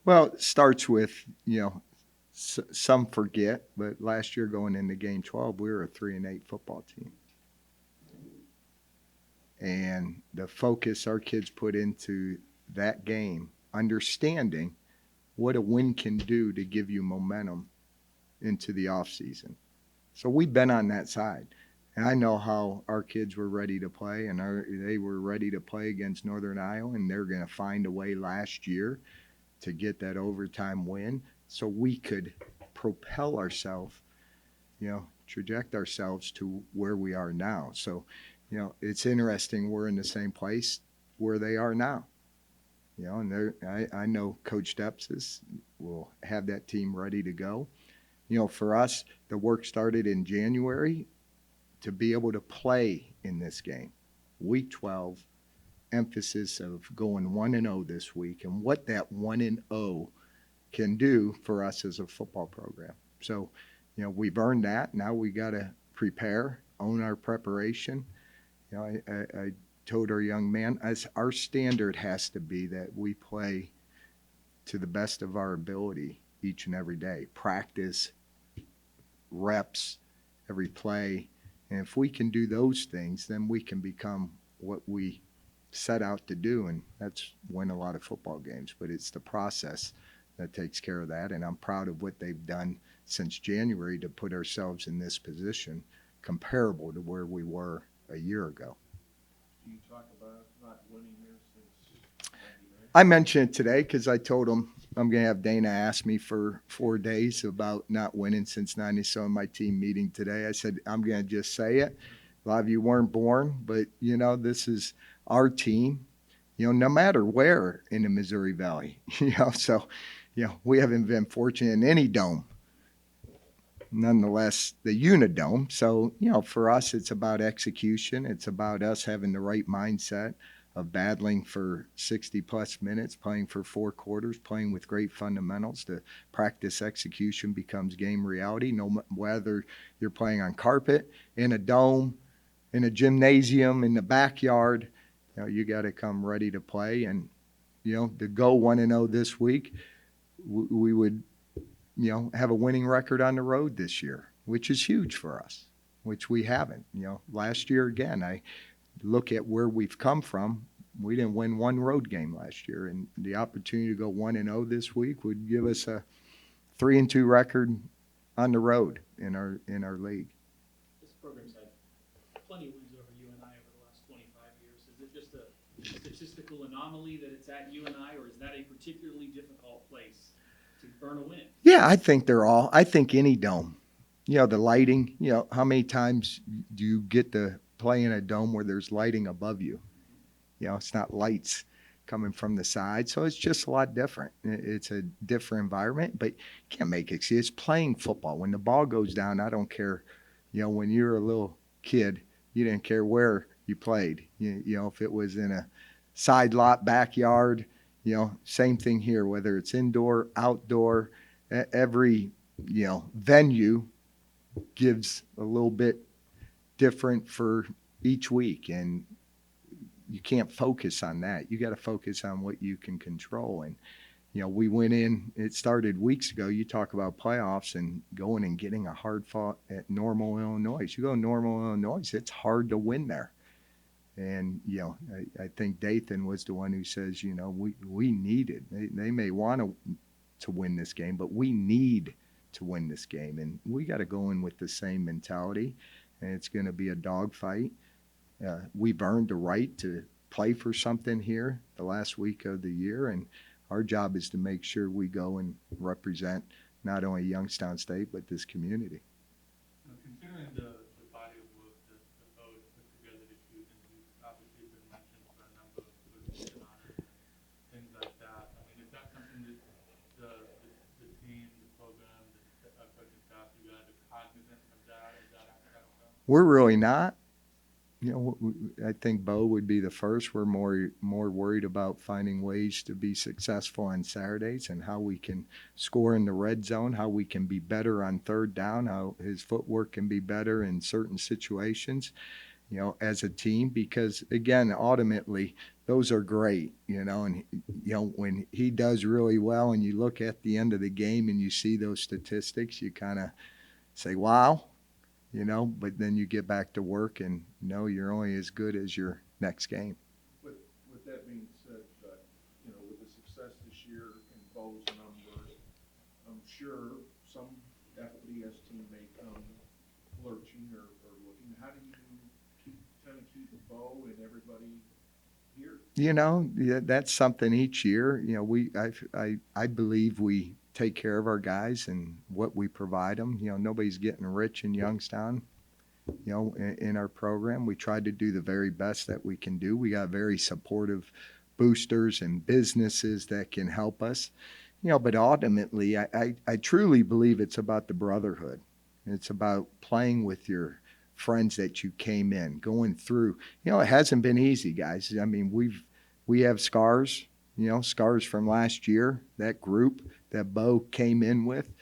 Well, it starts with, some forget, but last year going into game 12, we were a 3-8 football team. And the focus our kids put into that game, understanding what a win can do to give you momentum into the offseason. So we've been on that side. And I know how our kids were ready to play, and they were ready to play against Northern Iowa, and they're going to find a way last year to get that overtime win so we could propel ourselves, traject ourselves to where we are now. So, it's interesting. We're in the same place where they are now. And I know Coach Depsis will have that team ready to go. For us, the work started in January to be able to play in this game. Week 12, emphasis of going 1-0 this week and what that 1-0 can do for us as a football program. So, we've earned that. Now we got to prepare, own our preparation. I told our young man, as our standard has to be that we play to the best of our ability each and every day. Practice, reps, every play. And if we can do those things, then we can become what we set out to do, and that's win a lot of football games. But it's the process that takes care of that, and I'm proud of what they've done since January to put ourselves in this position comparable to where we were a year ago. Do you talk about not winning here since 99? I mentioned it today because I told them I'm going to have Dana ask me for 4 days about not winning since 90. So in my team meeting today, I said, I'm going to just say it. A lot of you weren't born, but, this is our team, no matter where in the Missouri Valley, so, we haven't been fortunate in any dome. Nonetheless, the Unidome. So, for us, it's about execution. It's about us having the right mindset of battling for 60 plus minutes, playing for 4 quarters, playing with great fundamentals. The practice execution becomes game reality, no whether you're playing on carpet, in a dome, in a gymnasium, in the backyard. You got to come ready to play. And, to go 1-0 this week, we would, have a winning record on the road this year, which is huge for us, which we haven't. Last year, again, I look at where we've come from. We didn't win one road game last year, and the opportunity to go 1-0 this week would give us a 3-2 record on the road in our league. This program's had plenty of wins over UNI over the last 25 years. Is it just a statistical anomaly that it's at UNI, or is that a particularly difficult place to burn a win? Yeah, I think any dome. The lighting, how many times do you get to play in a dome where there's lighting above you? It's not lights coming from the side. So it's just a lot different. It's a different environment, but you can't make excuses. Playing football. When the ball goes down, I don't care. When you're a little kid, you didn't care where you played. If it was in a side lot, backyard, same thing here, whether it's indoor, outdoor, every, venue gives a little bit different for each week. And you can't focus on that. You got to focus on what you can control. And, we went in, it started weeks ago. You talk about playoffs and going and getting a hard fought at Normal, Illinois. You go to Normal, Illinois, it's hard to win there. And, I think Dathan was the one who says, we need it. They may want to win this game, but we need to win this game. And we got to go in with the same mentality. And it's going to be a dogfight. We've earned the right to play for something here the last week of the year, and our job is to make sure we go and represent not only Youngstown State but this community. Considering the body of work that the coach put together this season, he's obviously been mentioned for a number of position honors and things like that. I mean, is that something that the team, the program, the coaching staff, you guys are cognizant of that? Is that aspect of it? We're really not. I think Bo would be the first. We're more worried about finding ways to be successful on Saturdays and how we can score in the red zone, how we can be better on third down, how his footwork can be better in certain situations. as a team, because again, ultimately, those are great, and when he does really well and you look at the end of the game and you see those statistics, you kind of say, wow, but then you get back to work and you're only as good as your next game. With that being said, with the success this year in Bo's numbers, I'm sure some FBS team may come lurching or looking. How do you keep Bo and everybody here? Yeah, that's something each year. I believe we take care of our guys and what we provide them. Nobody's getting rich in Youngstown. In our program, we try to do the very best that we can do. We got very supportive boosters and businesses that can help us. But ultimately, I truly believe it's about the brotherhood. It's about playing with your friends that you came in, going through. It hasn't been easy, guys. I mean, we have scars, scars from last year, that group that Bo came in with,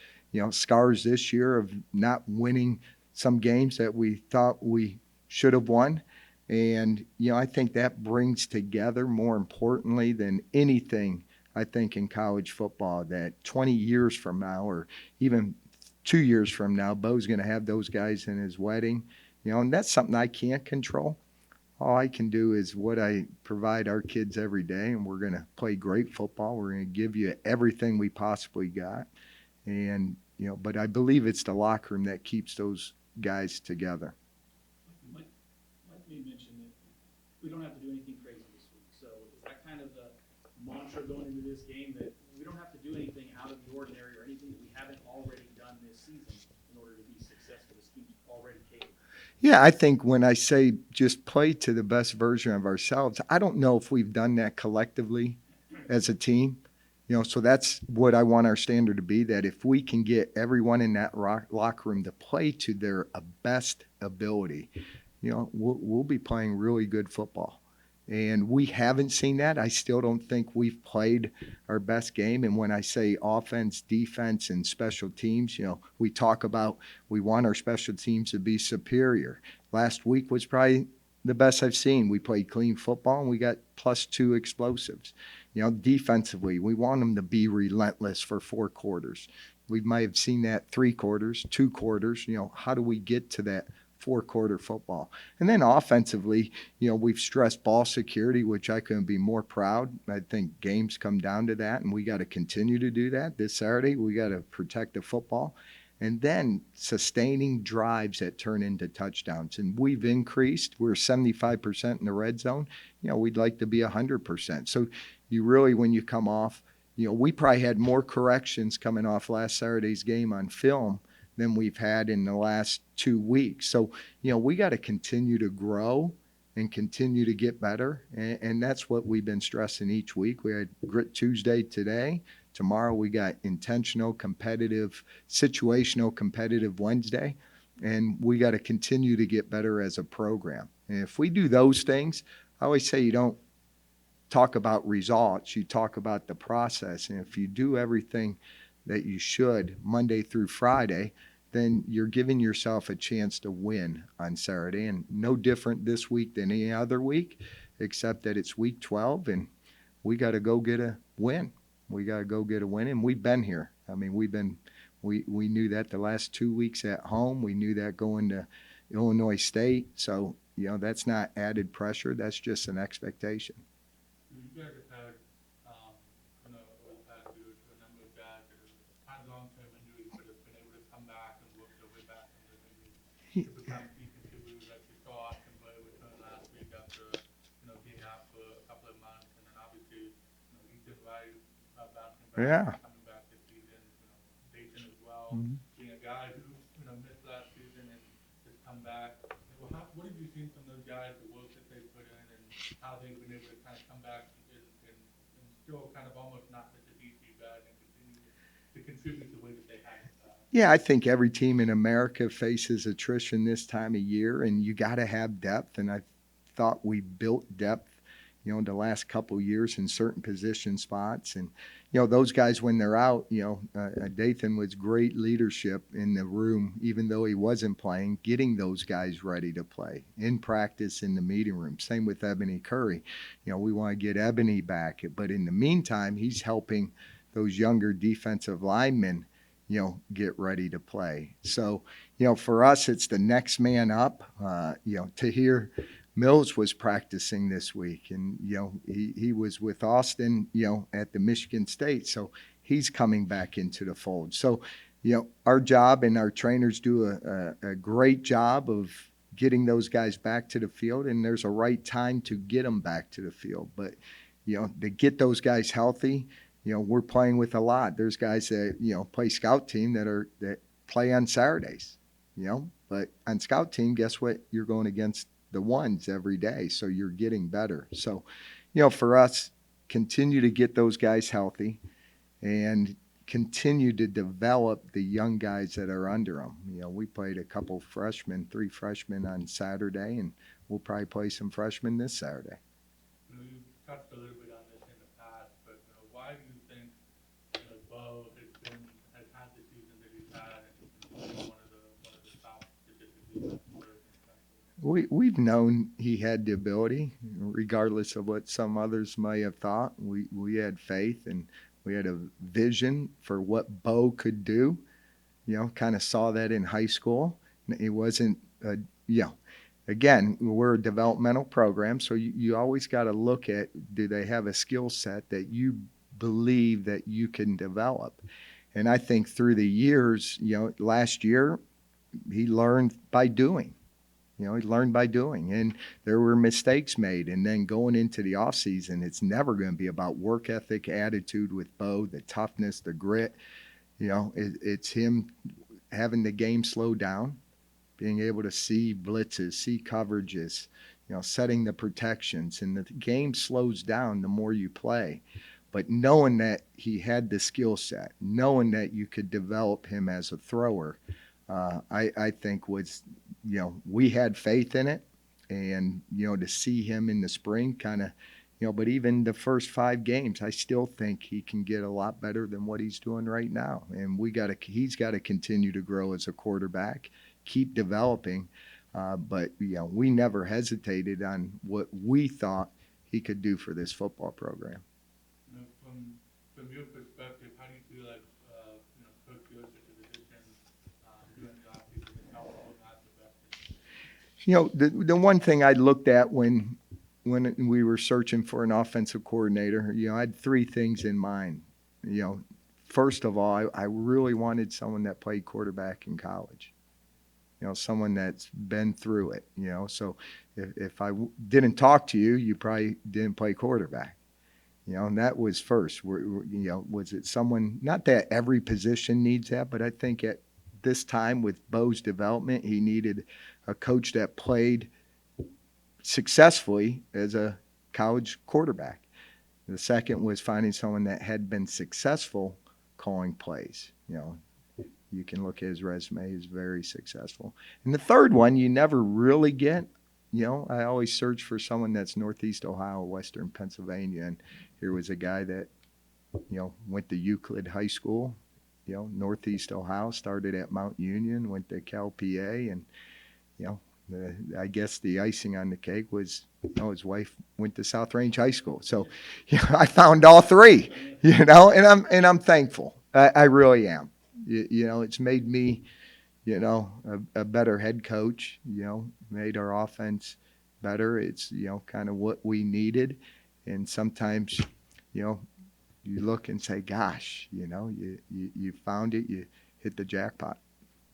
scars this year of not winning some games that we thought we should have won. And, I think that brings together, more importantly than anything, I think in college football, that 20 years from now or even 2 years from now, Bo's going to have those guys in his wedding, and that's something I can't control. All I can do is what I provide our kids every day, and we're going to play great football. We're going to give you everything we possibly got. And, but I believe it's the locker room that keeps those guys together. Mike may mention that we don't have to do anything crazy this week. So is that kind of the mantra going into this game, that we don't have to do anything out of the ordinary or anything that we haven't already done this season in order to be successful? This team's already capable. Yeah, I think when I say just play to the best version of ourselves, I don't know if we've done that collectively as a team. So that's what I want our standard to be, that if we can get everyone in that locker room to play to their best ability, we'll be playing really good football. And we haven't seen that. I still don't think we've played our best game. And when I say offense, defense, and special teams, we talk about we want our special teams to be superior. Last week was probably the best I've seen. We played clean football and we got +2 explosives. Defensively, we want them to be relentless for 4 quarters. We might have seen that 3 quarters, 2 quarters. How do we get to that 4-quarter football? And then offensively, we've stressed ball security, which I couldn't be more proud. I think games come down to that, and we got to continue to do that. This Saturday, we got to protect the football. And then sustaining drives that turn into touchdowns. And we've increased. We're 75% in the red zone. We'd like to be 100%. So you really, when you come off, we probably had more corrections coming off last Saturday's game on film than we've had in the last 2 weeks. So, we got to continue to grow and continue to get better. And that's what we've been stressing each week. We had Grit Tuesday today. Tomorrow we got intentional, competitive, situational, competitive Wednesday. And we got to continue to get better as a program. And if we do those things, I always say you don't talk about results, you talk about the process. And if you do everything that you should Monday through Friday, then you're giving yourself a chance to win on Saturday. And no different this week than any other week, except that it's week 12 and we got to go get a win. We got to go get a win. And we've been here. I mean, we knew that the last 2 weeks at home. We knew that going to Illinois State. So, that's not added pressure. That's just an expectation. You guys have had, over the past year, to a number of guys that have had long-term injuries, but have been able to come back and work their way back and maybe to become key contributors. Like you saw Austin Blair return last week after, being out for a couple of months, and then obviously, Ethan Wright bouncing back, coming back this season. Dayton as well, being a guy who missed last season and has come back. What have you seen from those guys, the work that they put in, and how they've been able to kind of come back and still kind of almost not miss a DC guy and continue to contribute the way that they have? Yeah, I think every team in America faces attrition this time of year, and you got to have depth. And I thought we built depth, the last couple years in certain position spots. And, those guys, when they're out, Dathan was great leadership in the room, even though he wasn't playing, getting those guys ready to play in practice in the meeting room. Same with Ebony Curry. We want to get Ebony back. But in the meantime, he's helping those younger defensive linemen, get ready to play. So, for us, it's the next man up. To hear Mills was practicing this week, and he was with Austin, at the Michigan State, so he's coming back into the fold. So, our job and our trainers do a great job of getting those guys back to the field, and there's a right time to get them back to the field. But to get those guys healthy, we're playing with a lot. There's guys that play scout team that play on Saturdays, but on scout team, guess what? You're going against the ones every day, so you're getting better. So, for us, continue to get those guys healthy and continue to develop the young guys that are under them. We played a couple freshmen, 3 freshmen on Saturday, and we'll probably play some freshmen this Saturday. You touched a little bit on this in the past, but why do you think Bo has had the season that he's had and is one of the top statistically for We've known he had the ability, regardless of what some others may have thought. We had faith and we had a vision for what Bo could do. Kind of saw that in high school. It wasn't, again, we're a developmental program, so you always got to look at, do they have a skill set that you believe that you can develop? And I think through the years, last year, he learned by doing. He learned by doing, and there were mistakes made. And then going into the offseason, it's never going to be about work ethic, attitude with Bo, the toughness, the grit. It's him having the game slow down, being able to see blitzes, see coverages, setting the protections. And the game slows down the more you play. But knowing that he had the skill set, knowing that you could develop him as a thrower, I think was, we had faith in it. And, to see him in the spring kind of, but even the first 5 games, I still think he can get a lot better than what he's doing right now. And he's got to continue to grow as a quarterback, keep developing. But, we never hesitated on what we thought he could do for this football program. From your perspective, how do you feel like Coach Phillips' position during the offseason is helpful, not the best? The one thing I looked at when we were searching for an offensive coordinator, I had 3 things in mind. First of all, I really wanted someone that played quarterback in college. Someone that's been through it. So if I didn't talk to you, you probably didn't play quarterback. And that was first. Was it someone? Not that every position needs that, but I think at this time with Bo's development, he needed a coach that played successfully as a college quarterback. The second was finding someone that had been successful calling plays. You can look at his resume; he's very successful. And the third one you never really get. I always search for someone that's Northeast Ohio, Western Pennsylvania, and here was a guy that went to Euclid High School, Northeast Ohio, started at Mount Union, went to Cal PA, and I guess the icing on the cake was his wife went to South Range High School. So I found all 3, and I'm thankful. I really am. It's made me a better head coach, made our offense better. It's, kind of what we needed. And sometimes, you look and say, gosh, you found it, you hit the jackpot.